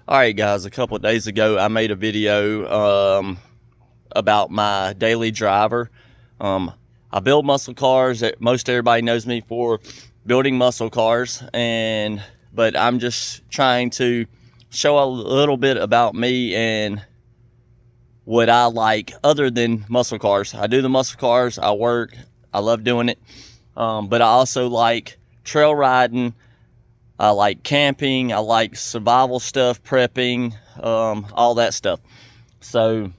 All right, guys, a couple of days ago, I made a video about my daily driver. I build muscle cars. Most everybody knows me for building muscle cars, but I'm just trying to show a little bit about me and what I like other than muscle cars. I do the muscle cars, I work, I love doing it, but I also like trail riding. I like camping, I like survival stuff, prepping, all that stuff. So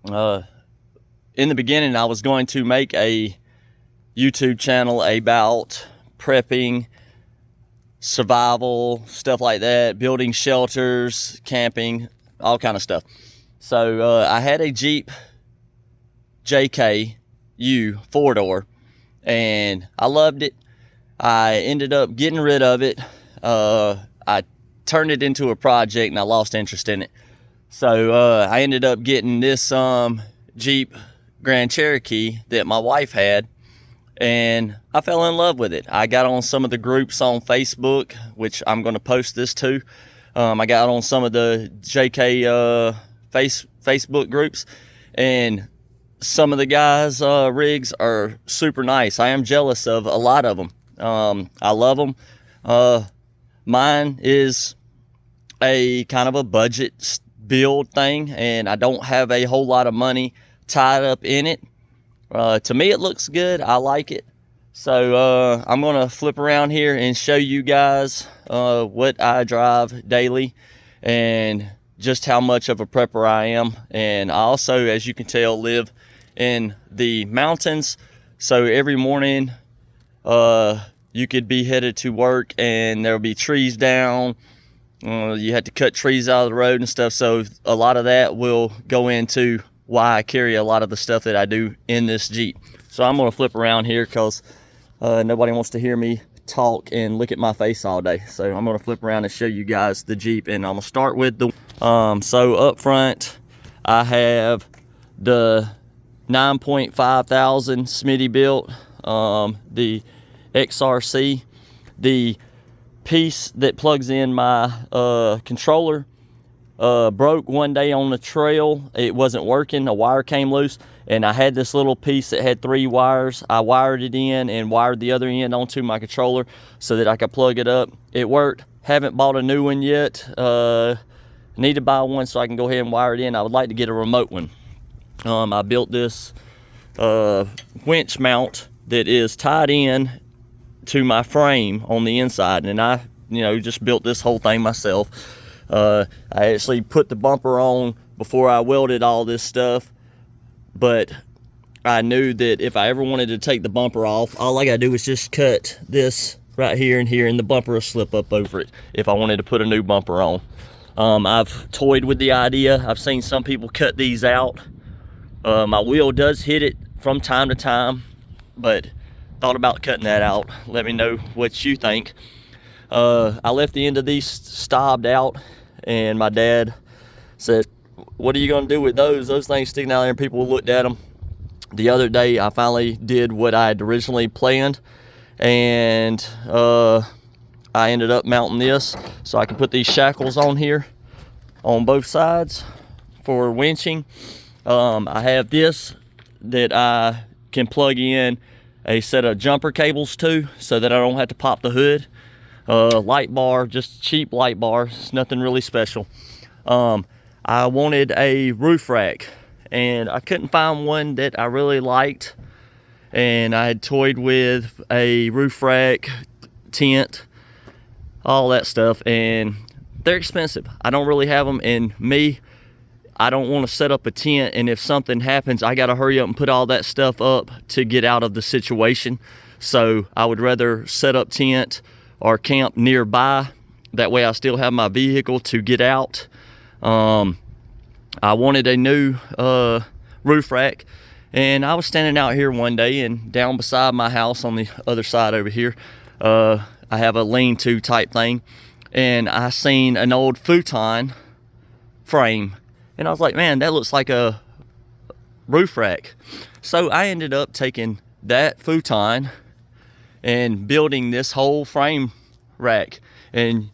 in the beginning, I was going to make a YouTube channel about prepping, survival, stuff like that, building shelters, camping, all kind of stuff. So I had a Jeep JK U 4-door, and I loved it. I ended up getting rid of it. I turned it into a project and I lost interest in it. So I ended up getting this Jeep Grand Cherokee that my wife had, and I fell in love with it. I got on some of the groups on Facebook, which I'm going to post this to. I got on some of the JK Facebook groups, and some of the guys' rigs are super nice. I am jealous of a lot of them. I love them. Mine is a kind of a budget build thing, and I don't have a whole lot of money tied up in it. To me, it looks good. I like it. So I'm going to flip around here and show you guys what I drive daily and just how much of a prepper I am. And I also, as you can tell, live in the mountains. So every morning, you could be headed to work and there'll be trees down. You had to cut trees out of the road and stuff. So a lot of that will go into why I carry a lot of the stuff that I do in this Jeep. So I'm going to flip around here because nobody wants to hear me talk and look at my face all day. So I'm going to flip around and show you guys the Jeep, and I'm going to start with the so up front I have the 9.5 thousand Smitty built, the XRC. The piece that plugs in my controller broke one day on the trail. It wasn't working, a wire came loose, and I had this little piece that had 3 wires. I wired it in and wired the other end onto my controller so that I could plug it up. It worked. Haven't bought a new one yet. Need to buy one so I can go ahead and wire it in. I would like to get a remote one. I built this winch mount that is tied in to my frame on the inside, and I just built this whole thing myself. I actually put the bumper on before I welded all this stuff, but I knew that if I ever wanted to take the bumper off, all I gotta do is just cut this right here and here, and the bumper will slip up over it if I wanted to put a new bumper on. I've toyed with the idea. I've seen some people cut these out. My wheel does hit it from time to time, but thought about cutting that out. Let me know what you think. I left the end of these stobbed out, and my dad said, what are you going to do with those? Those things sticking out there, and people looked at them. The other day, I finally did what I had originally planned, and I ended up mounting this so I can put these shackles on here on both sides for winching. I have this that I can plug in a set of jumper cables to, so that I don't have to pop the hood. Light bar, just cheap light bar. It's nothing really special. I wanted a roof rack, and I couldn't find one that I really liked, and I had toyed with a roof rack, tent, all that stuff, and they're expensive. I don't really have them, and I don't want to set up a tent, and if something happens, I got to hurry up and put all that stuff up to get out of the situation. So I would rather set up tent or camp nearby. That way I still have my vehicle to get out. I wanted a new roof rack, and I was standing out here one day, and down beside my house on the other side over here, I have a lean-to type thing, and I seen an old futon frame. And I was like, man, that looks like a roof rack. So I ended up taking that futon and building this whole frame rack. And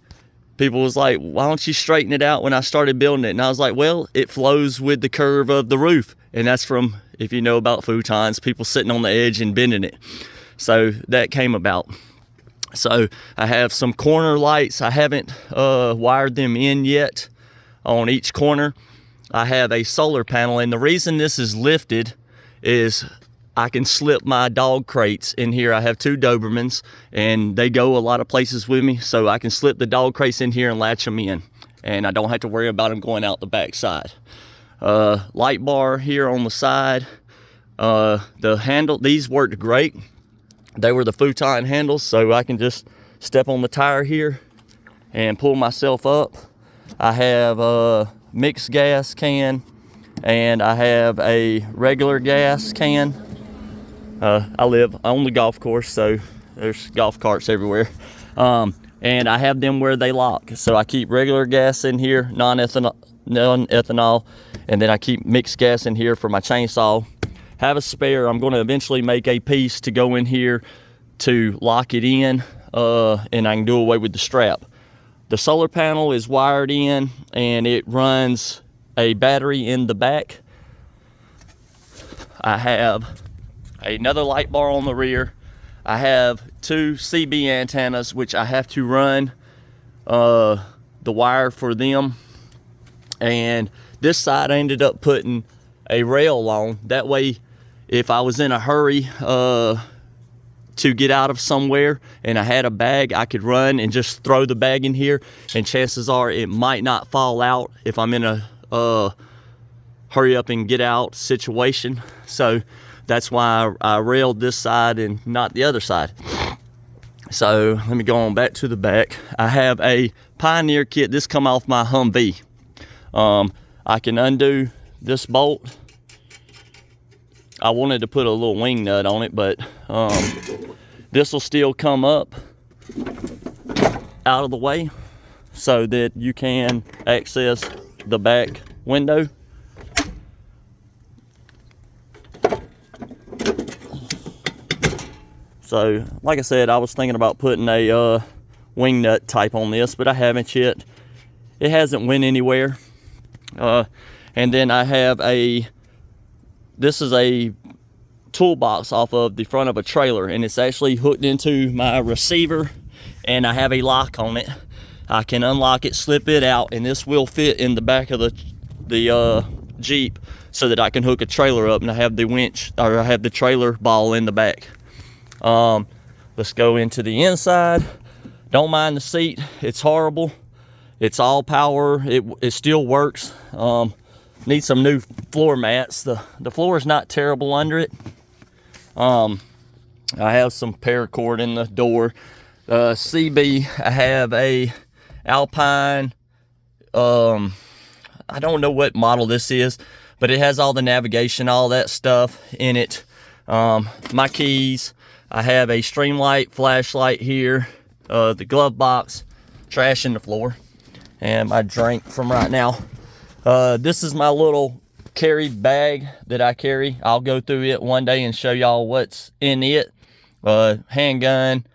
people was like, why don't you straighten it out when I started building it? And I was like, well, it flows with the curve of the roof. And that's from, if you know about futons, people sitting on the edge and bending it. So that came about. So I have some corner lights. I haven't wired them in yet on each corner. I have a solar panel, and the reason this is lifted is I can slip my dog crates in here. I have 2 Dobermans, and they go a lot of places with me, so I can slip the dog crates in here and latch them in, and I don't have to worry about them going out the back side. Light bar here on the side. The handle, these worked great. They were the futon handles, so I can just step on the tire here and pull myself up. I have a mixed gas can, and I have a regular gas can. I live on the golf course, so there's golf carts everywhere. And I have them where they lock. So I keep regular gas in here, non-ethanol, and then I keep mixed gas in here for my chainsaw. Have a spare. I'm going to eventually make a piece to go in here to lock it in, and I can do away with the strap. The solar panel is wired in, and it runs a battery in the back. I have another light bar on the rear. I have 2 CB antennas, which I have to run the wire for them. And this side I ended up putting a rail on. That way, if I was in a hurry to get out of somewhere and I had a bag, I could run and just throw the bag in here, and chances are it might not fall out if I'm in a hurry up and get out situation. So that's why I railed this side and not the other side. So let me go on back to the back. I have a Pioneer kit. This come off my Humvee. I can undo this bolt. I wanted to put a little wing nut on it, but this will still come up out of the way so that you can access the back window. So, like I said, I was thinking about putting a wing nut type on this, but I haven't yet. It hasn't went anywhere. And then I have this is a toolbox off of the front of a trailer, and it's actually hooked into my receiver, and I have a lock on it. I can unlock it, slip it out, and this will fit in the back of the Jeep so that I can hook a trailer up, and I have the winch, or I have the trailer ball in the back. Let's go into the inside. Don't mind the seat. It's horrible. It's all power. It still works. Need some new floor mats. The floor is not terrible under it. I have some paracord in the door. CB, I have a Alpine. I don't know what model this is, but it has all the navigation, all that stuff in it. My keys. I have a Streamlight flashlight here. The glove box. Trash in the floor. And my drink from right now. This is my little carry bag that I carry. I'll go through it one day and show y'all what's in it. Handgun,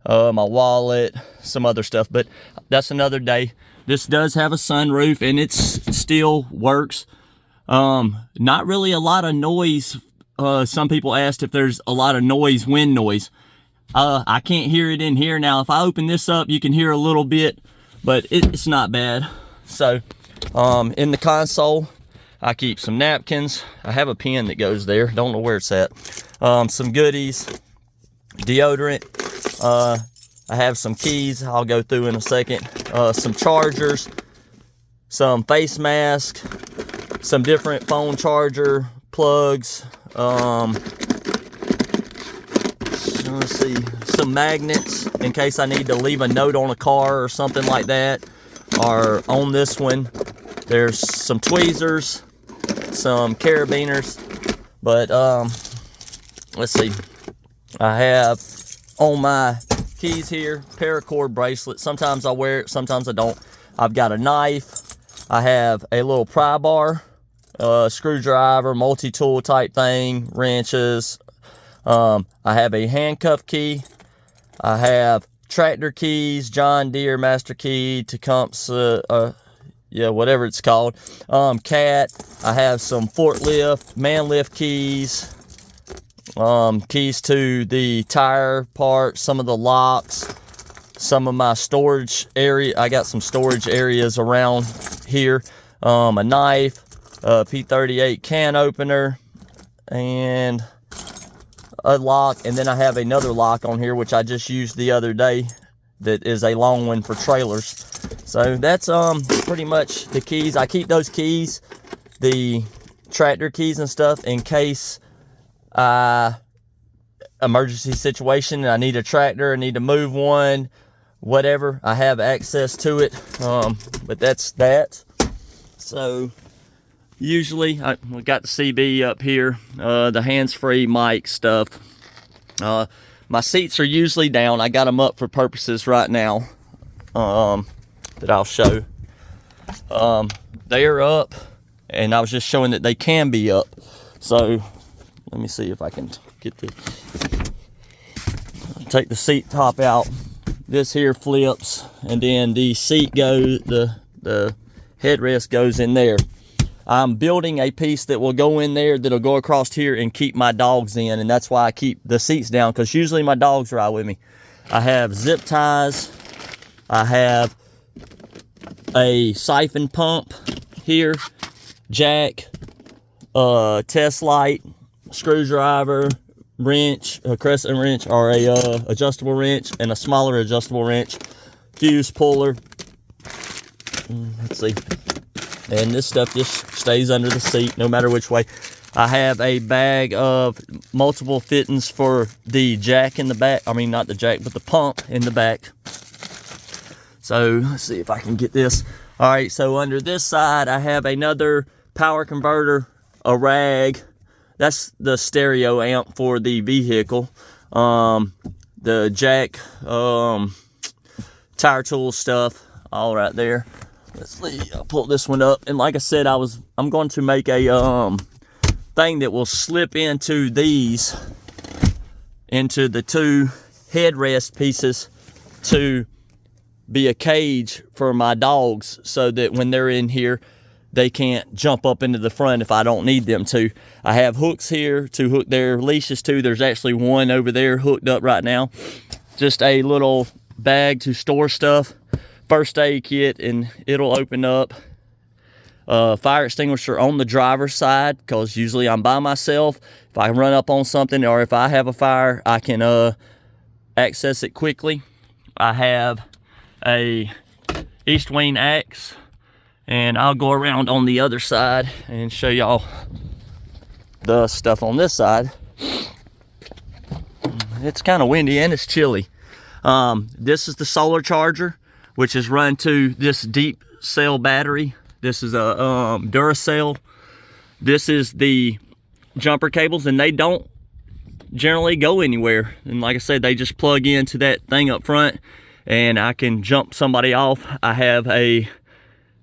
my wallet, some other stuff, but that's another day. This does have a sunroof, and it still works. Not really a lot of noise. Some people asked if there's a lot of noise, wind noise. I can't hear it in here. Now, if I open this up, you can hear a little bit, but it's not bad. So, in the console, I keep some napkins. I have a pen that goes there. Don't know where it's at. Some goodies, deodorant. I have some keys I'll go through in a second. Some chargers, some face mask, some different phone charger plugs. Let's see, some magnets in case I need to leave a note on a car or something like that. Or on this one, there's some tweezers, some carabiners, but let's see. I have on my keys here paracord bracelet. Sometimes I wear it, sometimes I don't. I've got a knife. I have a little pry bar, screwdriver, multi-tool type thing, wrenches. I have a handcuff key. I have tractor keys, John Deere master key, Tecumseh, yeah, whatever it's called. Cat. I have some forklift, man lift keys, keys to the tire parts, some of the locks, some of my storage area. I got some storage areas around here. A knife, a P38 can opener, and a lock. And then I have another lock on here, which I just used the other day, that is a long one for trailers. So that's pretty much the keys. I keep those keys, the tractor keys and stuff, in case emergency situation and I need a tractor, I need to move one, whatever, I have access to it. But that's that. So usually we got the CB up here, the hands-free mic stuff. My seats are usually down. I got them up for purposes right now that I'll show. They're up, and I was just showing that they can be up. So let me see if I can get the, take the seat top out. This here flips, and then the seat goes, the headrest goes in there. I'm building a piece that will go in there, that'll go across here and keep my dogs in, and that's why I keep the seats down, because usually my dogs ride with me. I have zip ties. I have a siphon pump here, jack, test light, screwdriver, wrench, a crescent wrench, or a adjustable wrench, and a smaller adjustable wrench, fuse puller. Let's see. And this stuff just stays under the seat no matter which way. I have a bag of multiple fittings for the jack in the back. I mean, not the jack, but the pump in the back. So let's see if I can get this. All right, so under this side, I have another power converter, a rag. That's the stereo amp for the vehicle. The jack, tire tool stuff, all right there. Let's see, I'll pull this one up. And like I said, I'm going to make a thing that will slip into these, into the two headrest pieces, to be a cage for my dogs, so that when they're in here, they can't jump up into the front if I don't need them to. I have hooks here to hook their leashes to. There's actually one over there hooked up right now. Just a little bag to store stuff. First aid kit, and it'll open up. Fire extinguisher on the driver's side, because usually I'm by myself. If I run up on something, or if I have a fire, I can access it quickly. I have a east wing axe, and I'll go around on the other side and show y'all the stuff on this side. It's kind of windy and it's chilly. This is the solar charger, which is run to this deep cell battery. This is a Duracell. This is the jumper cables, and they don't generally go anywhere. And like I said, they just plug into that thing up front, and I can jump somebody off. I have a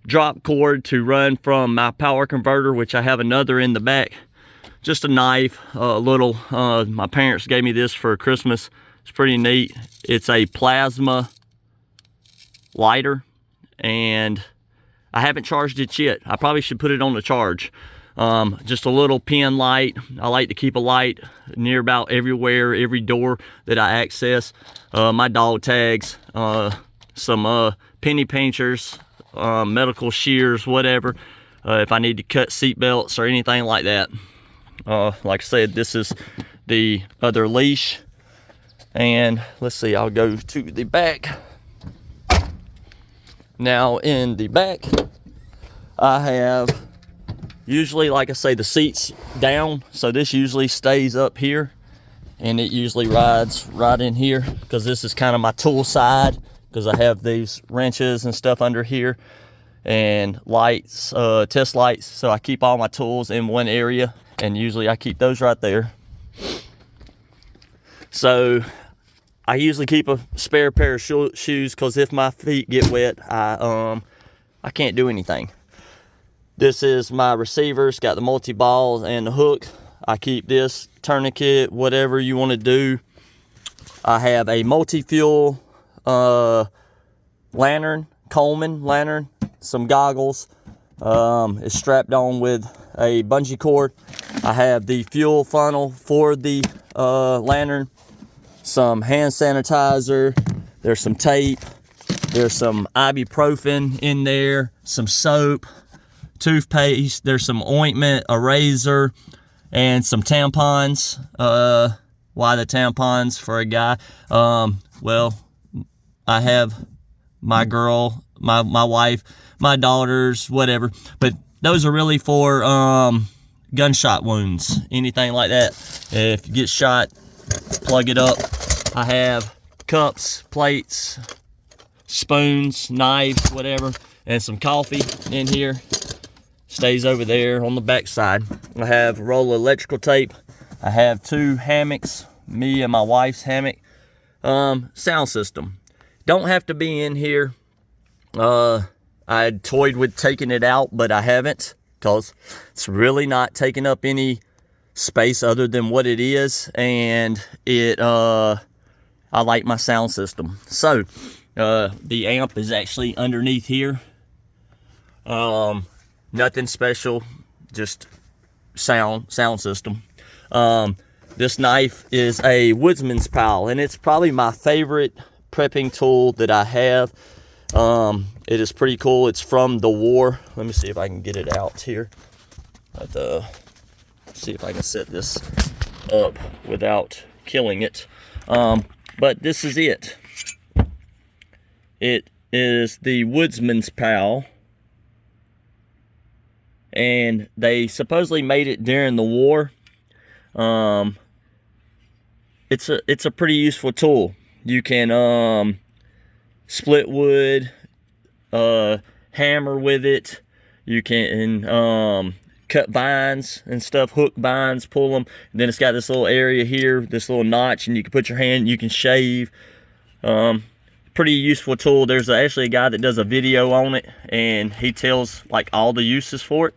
drop cord to run from my power converter, which I have another in the back. Just a knife, a little, my parents gave me this for Christmas. It's pretty neat. It's a plasma lighter, and I haven't charged it yet. I probably should put it on the charge. Just a little pen light. I like to keep a light near about everywhere, every door that I access. My dog tags, some penny pinchers, medical shears, whatever. If I need to cut seat belts or anything like that. Like I said, this is the other leash. And let's see, I'll go to the back. Now in the back, I have, usually, like I say, the seat's down, so this usually stays up here, and it usually rides right in here, because this is kind of my tool side, because I have these wrenches and stuff under here, and lights, test lights, so I keep all my tools in one area, and usually I keep those right there. So I usually keep a spare pair of shoes, because if my feet get wet, I can't do anything. This is my receiver. It's got the multi-balls and the hook. I keep this tourniquet, whatever you want to do. I have a multi-fuel lantern, Coleman lantern, some goggles. It's strapped on with a bungee cord. I have the fuel funnel for the lantern, some hand sanitizer, there's some tape, there's some ibuprofen in there, some soap, toothpaste, there's some ointment, a razor, and some tampons. Why the tampons for a guy? Well, I have my girl, my wife, my daughters, whatever, but those are really for gunshot wounds, anything like that. If you get shot, plug it up. I have cups, plates, spoons, knives, whatever, and some coffee in here. Stays over there on the back side. I have a roll of electrical tape. I have 2 hammocks, me and my wife's hammock. Sound system. Don't have to be in here. I toyed with taking it out, but I haven't, because it's really not taking up any space other than what it is, and I like my sound system. So the amp is actually underneath here. Nothing special, just sound system. This knife is a woodsman's pile, and it's probably my favorite prepping tool that I have. It is pretty cool. It's from the war. Let me see if I can get it out here. See if I can set this up without killing it. But this is it. It is the woodsman's pal, and they supposedly made it during the war. It's a pretty useful tool. You can split wood, hammer with it. You can cut vines and stuff, hook vines, pull them. And then it's got this little area here, this little notch, and you can put your hand, you can shave. Pretty useful tool. There's actually a guy that does a video on it, and he tells like all the uses for it.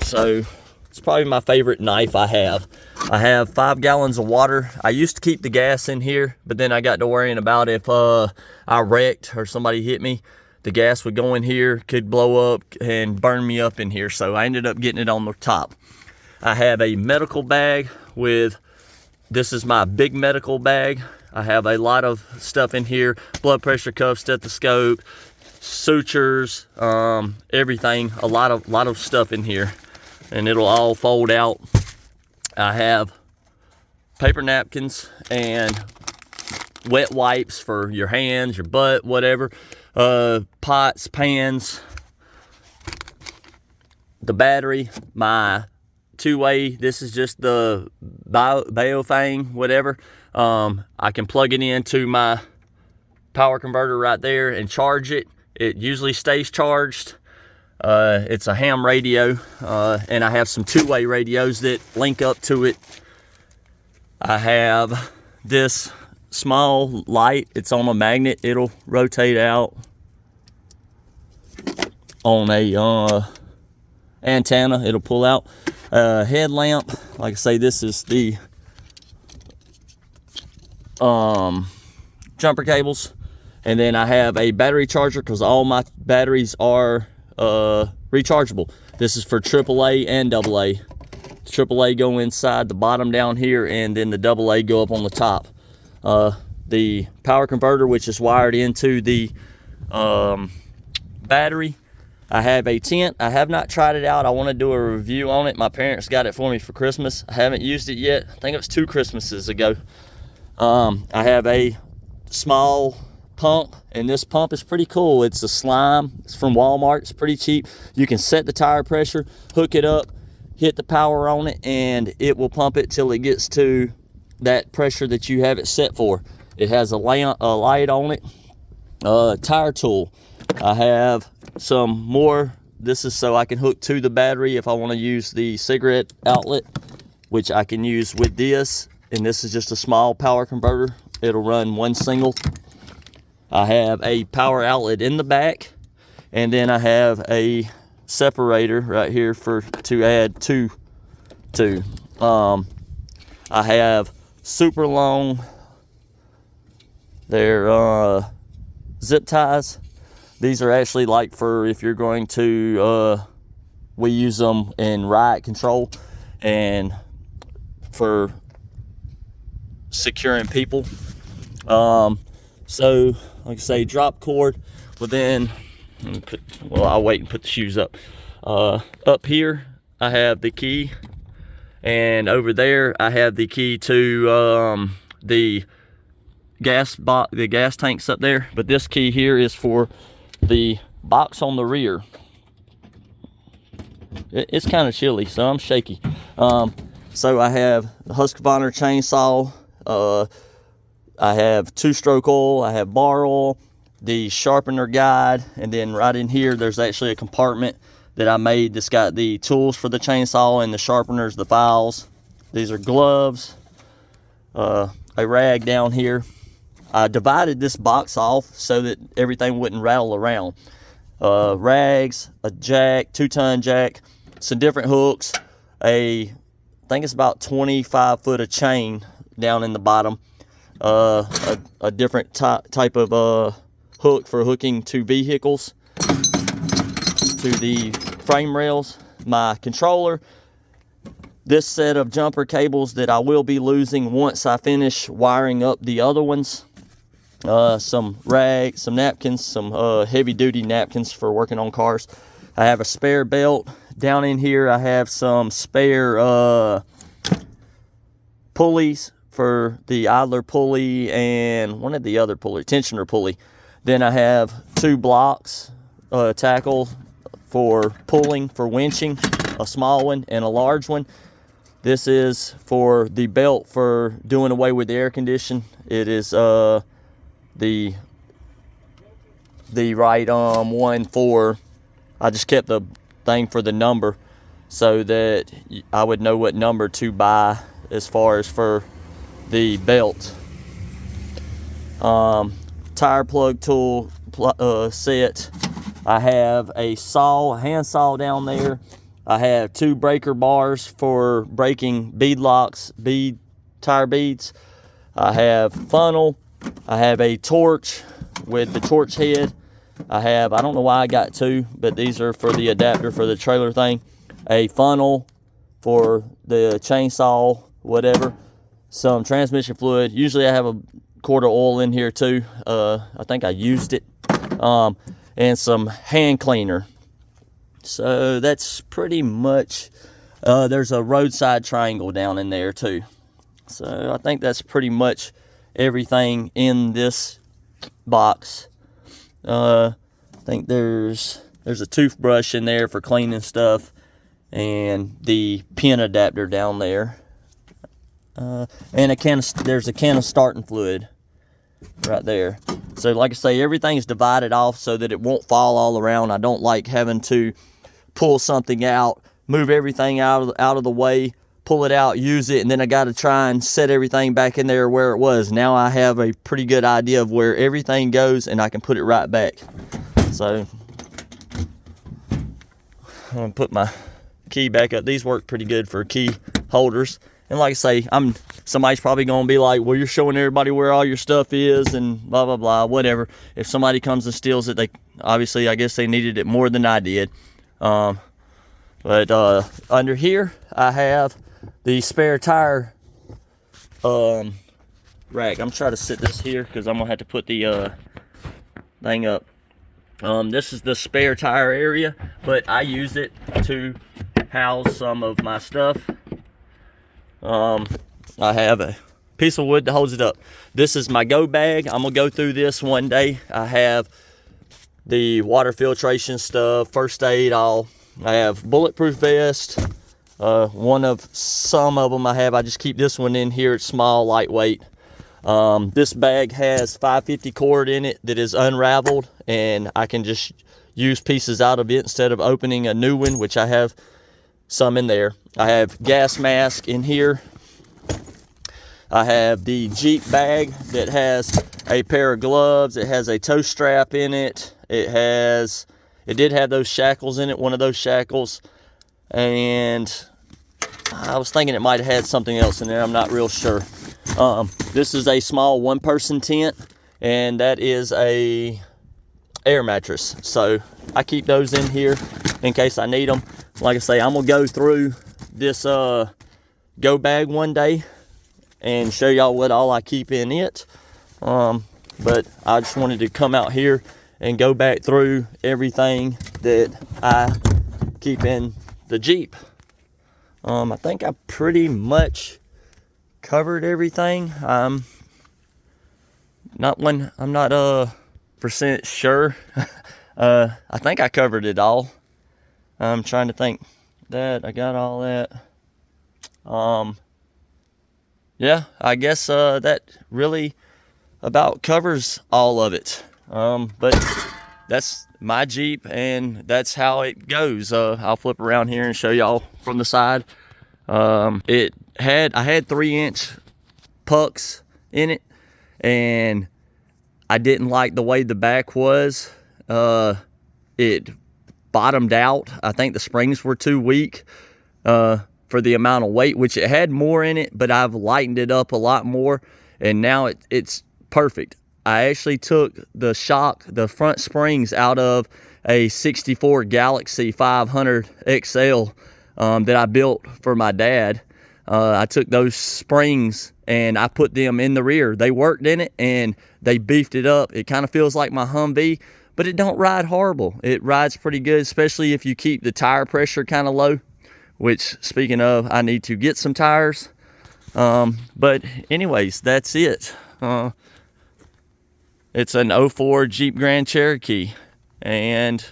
So it's probably my favorite knife I have. I have 5 gallons of water. I used to keep the gas in here, but then I got to worrying about if I wrecked or somebody hit me, the gas would go in here, could blow up and burn me up in here. So I ended up getting it on the top. I have a medical bag with, this is my big medical bag. I have a lot of stuff in here, blood pressure cuff, stethoscope, sutures, everything, a lot of stuff in here, and it'll all fold out. I have paper napkins and wet wipes for your hands, your butt, whatever, pots, pans, the battery, my 2-way, this is just the aMAYSing, whatever. I can plug it into my power converter right there and charge it. It usually stays charged. It's a ham radio, and I have some 2-way radios that link up to it. I have this small light. It's on a magnet. It'll rotate out on a antenna. It'll pull out. Headlamp. Like I say, this is the jumper cables. And then I have a battery charger, because all my batteries are rechargeable. This is for AAA and AA. The AAA go inside the bottom down here, and then the AA go up on the top. The power converter, which is wired into the battery. I have a tent. I have not tried it out. I want to do a review on it. My parents got it for me for Christmas. I haven't used it yet. I think it was 2 Christmases ago. I have a small pump, and this pump is pretty cool. It's a slime. It's from Walmart. It's pretty cheap. You can set the tire pressure, hook it up, hit the power on it, and it will pump it till it gets to that pressure that you have it set for. It has a light on it. Tire tool. I have some more. This is so I can hook to the battery if I want to use the cigarette outlet, which I can use with this. And this is just a small power converter. It'll run 1 single. I have a power outlet in the back, and then I have a separator right here to add two to. I have super long They're zip ties. These are actually like for if you're going to, we use them in riot control and for securing people. So like I say, drop cord. Well then, I'll wait and put the shoes up. Up here I have the key, and over there I have the key to the gas box, the gas tanks up there. But this key here is for the box on the rear. It's kind of chilly, so I'm shaky. So I have the Husqvarna chainsaw, I have 2-stroke oil, I have bar oil, the sharpener guide, and then right in here there's actually a compartment that I made that's got the tools for the chainsaw and the sharpeners, the files. These are gloves, a rag down here. I divided this box off so that everything wouldn't rattle around. Rags, a jack, 2-ton jack, some different hooks, I think it's about 25 foot of chain down in the bottom, a different type of hook for hooking to vehicles, to the frame rails, my controller, this set of jumper cables that I will be losing once I finish wiring up the other ones, some rags, some napkins, some heavy duty napkins for working on cars. I have a spare belt. Down in here I have some spare pulleys for the idler pulley and one of the other pulley, tensioner pulley. Then I have 2 blocks, tackle for pulling, for winching, a small one and a large one. This is for the belt for doing away with the air condition. It is the right one for, I just kept the thing for the number so that I would know what number to buy as far as for the belt. Tire plug tool set. I have a saw, a hand saw down there. I have 2 breaker bars for breaking bead locks, tire beads. I have funnel. I have a torch with the torch head. I don't know why I got 2, but these are for the adapter for the trailer thing. A funnel for the chainsaw, whatever. Some transmission fluid. Usually I have a quart of oil in here too. I think I used it. And some hand cleaner. So that's pretty much, there's a roadside triangle down in there too. So I think that's pretty much everything in this box. I think there's a toothbrush in there for cleaning stuff, and the pin adapter down there, and there's a can of starting fluid right there. So like I say, everything's divided off so that it won't fall all around. I don't like having to pull something out, move everything out of the way, pull it out, use it, and then I got to try and set everything back in there where it was. Now I have a pretty good idea of where everything goes, and I can put it right back. So I'm gonna put my key back up. These work pretty good for key holders. And like I say, somebody's probably gonna be like, well, you're showing everybody where all your stuff is and blah blah blah, whatever. If somebody comes and steals it, they obviously, I guess they needed it more than I did. But under here I have the spare tire rack. I'm trying to sit this here because I'm gonna have to put the thing up. This is the spare tire area, but I use it to house some of my stuff. I have a piece of wood that holds it up. This is my go bag. I'm gonna go through this one day. I have the water filtration stuff, first aid, all. I have bulletproof vest. One of some of them I have. I just keep this one in here. It's small, lightweight. This bag has 550 cord in it that is unraveled, and I can just use pieces out of it instead of opening a new one, which I have some in there. I have gas mask in here. I have the Jeep bag that has a pair of gloves. It has a tow strap in it. It did have those shackles in it, one of those shackles. And I was thinking it might have had something else in there. I'm not real sure. This is a small one-person tent. and that is a air mattress. So I keep those in here in case I need them. Like I say, I'm gonna go through this go bag one day and show y'all what all I keep in it. But I just wanted to come out here and go back through everything that I keep in the Jeep. I think I pretty much covered everything. I'm not percent sure. I think I covered it all. I'm trying to think that I got all that. Yeah, I guess that really about covers all of it. But that's my Jeep, and that's how it goes. I'll flip around here and show y'all from the side. I had 3-inch pucks in it, and I didn't like the way the back was. It bottomed out. I think the springs were too weak for the amount of weight, which it had more in it, but I've lightened it up a lot more, and now it's perfect. I actually took the front springs out of a 64 Galaxy 500 XL that I built for my dad. I took those springs and I put them in the rear. They worked in it and they beefed it up. It kind of feels like my Humvee, but it don't ride horrible. It rides pretty good, especially if you keep the tire pressure kind of low, which, speaking of, I need to get some tires. But anyways, that's it. It's an 04 Jeep Grand Cherokee, and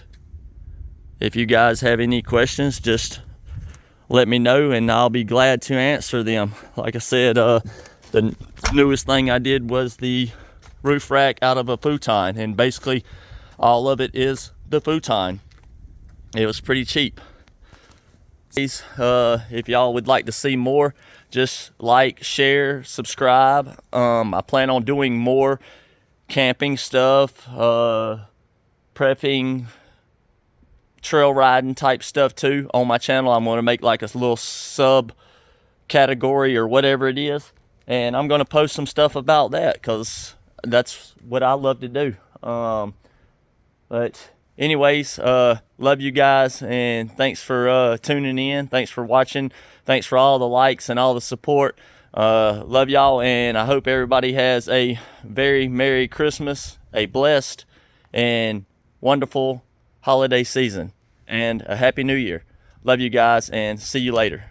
if you guys have any questions, just let me know and I'll be glad to answer them. Like I said, the newest thing I did was the roof rack out of a futon, and basically all of it is the futon. It was pretty cheap. If y'all would like to see more, just like, share, subscribe. I plan on doing more camping stuff, prepping, trail riding type stuff too on my channel. I'm going to make like a little sub category or whatever it is, and I'm going to post some stuff about that because that's what I love to do. But anyways, love you guys, and thanks for tuning in. Thanks for watching. Thanks for all the likes and all the support. Love y'all, and I hope everybody has a very Merry Christmas, a blessed and wonderful holiday season, and a Happy New Year. Love you guys, and see you later.